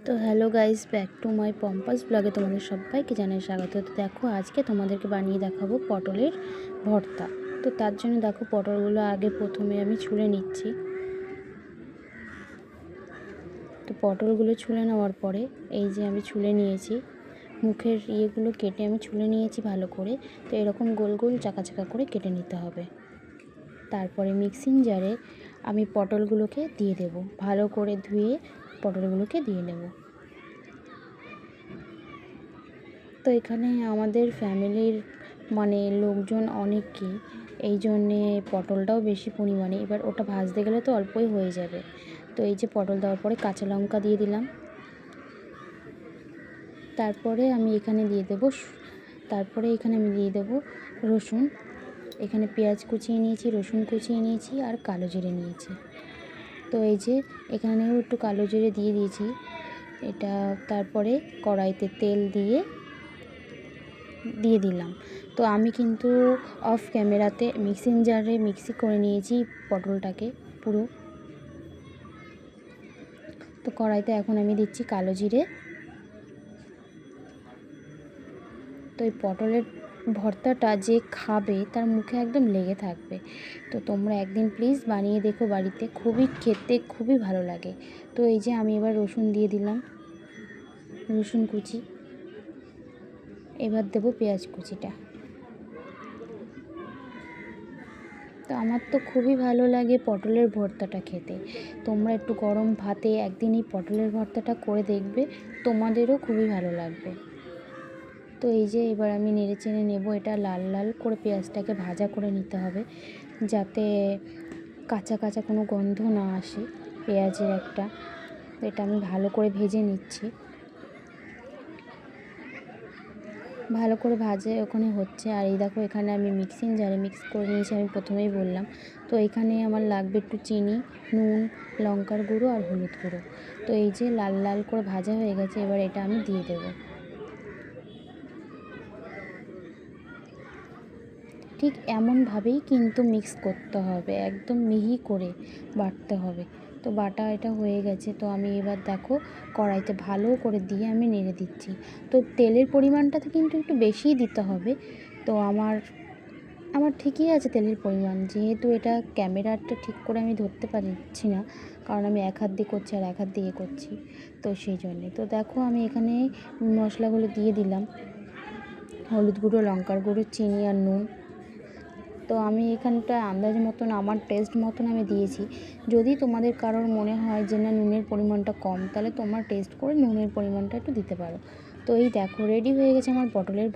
তো hello guys, back to my পম্পাস ব্লগে তোমাদের সবাইকে জানাই স্বাগত। তো দেখো, আজকে তোমাদেরকে বানিয়ে দেখাবো পটলের ভর্তা। তো তার জন্য দেখো, পটলগুলো আগে প্রথমে আমি ছুলে নিচ্ছি। তো পটলগুলো ছুলে নেওয়ার পরে এই যে আমি ছুলে নিয়েছি, মুখের ইয়েগুলো কেটে আমি ছুলে নিয়েছি ভালো করে। তো এরকম গোল গোল চাকা চাকা করে কেটে নিতে হবে। তারপরে মিক্সিং জারে আমি পটলগুলোকে দিয়ে দেব, ভালো করে ধুয়ে পটলগুলোকে দিয়ে নেব। তো এখানে আমাদের ফ্যামিলির লোকজন অনেকই, এই জন্যে পটলটাও বেশি পরিমাণে। এবার ওটা ভাজতে গেলে তো অল্পই হয়ে যাবে। তো এই যে পটল দেওয়ার পরে কাঁচা লঙ্কা দিয়ে দিলাম। তারপরে আমি এখানে দিয়ে দেব রসুন। এখানে পেঁয়াজ কুচিয়ে নিয়েছি, রসুন কুচিয়ে নিয়েছি আর কালো জিরে নিয়েছি। তো এই যে এখানেও একটু কালো জিরে দিয়ে দিয়েছি এটা। তারপরে কড়াইতে তেল দিয়ে দিলাম। তো আমি কিন্তু অফ ক্যামেরাতে মিক্সিং জারে মিক্সি করে নিয়েছি পটলটাকে পুরো। তো কড়াইতে এখন আমি দিচ্ছি কালো জিরে। তো এই পটলের ভর্তাটা যে খাবে তার মুখে একদম লেগে থাকবে। তো তোমরা একদিন প্লিজ বানিয়ে দেখো বাড়িতে, খেতে খুবই ভালো লাগে। তো এই যে আমি এবার রসুন দিয়ে দিলাম, রসুন কুচি। এবার দেবো পেঁয়াজ কুচিটা। তো আমার তো খুবই ভালো লাগে পটলের ভর্তাটা খেতে। তোমরা একটু গরম ভাতে একদিন এই পটলের ভর্তাটা করে দেখবে, তোমাদেরও খুবই ভালো লাগবে। তো এই যে এবার আমি নেড়ে চেড়ে নেবো। এটা লাল লাল করে পেঁয়াজটাকে ভাজা করে নিতে হবে, যাতে কাঁচা কাঁচা কোনো গন্ধ না আসে পেঁয়াজের একটা। তো এটা আমি ভালো করে ভেজে নিচ্ছি। ভালো করে ভাজে ওখানে হচ্ছে। আর এই দেখো, এখানে আমি মিক্সিং জারে মিক্স করে নিয়েছি, আমি প্রথমেই বললাম। তো এখানে আমার লাগবে একটু চিনি, নুন, লঙ্কার গুঁড়ো আর হলুদ গুঁড়ো। তো এই যে লাল লাল করে ভাজা হয়ে গেছে, এবার এটা আমি দিয়ে দেবো। ঠিক এমনভাবেই কিন্তু মিক্স করতে হবে, একদম মিহি করে বাটতে হবে। তো বাটা এটা হয়ে গেছে। তো আমি এবার দেখো কড়াইতে ভালো করে দিয়ে আমি নেড়ে দিচ্ছি। তো তেলের পরিমাণটাতে কিন্তু একটু বেশিই দিতে হবে। তো আমার ঠিকই আছে তেলের পরিমাণ, যেহেতু এটা ক্যামেরাটা ঠিক করে আমি ধরতে পারছি না, কারণ আমি এক হাত দিয়ে করছি আর এক হাত দিয়ে করছি, তো সেই জন্যে। তো দেখো আমি এখানে মশলাগুলো দিয়ে দিলাম, হলুদ গুঁড়ো, লঙ্কার গুঁড়ো, চিনি আর নুন। তো আমি এখানটা আন্দাজ মতন, আমার টেস্ট মতন আমি দিয়েছি। যদি তোমাদের কারোর মনে হয় যে না নুনের পরিমাণটা কম, তাহলে তোমার টেস্ট করে নুনের পরিমাণটা একটু দিতে পারো। তো এই দেখো রেডি হয়ে গেছে আমার পটলের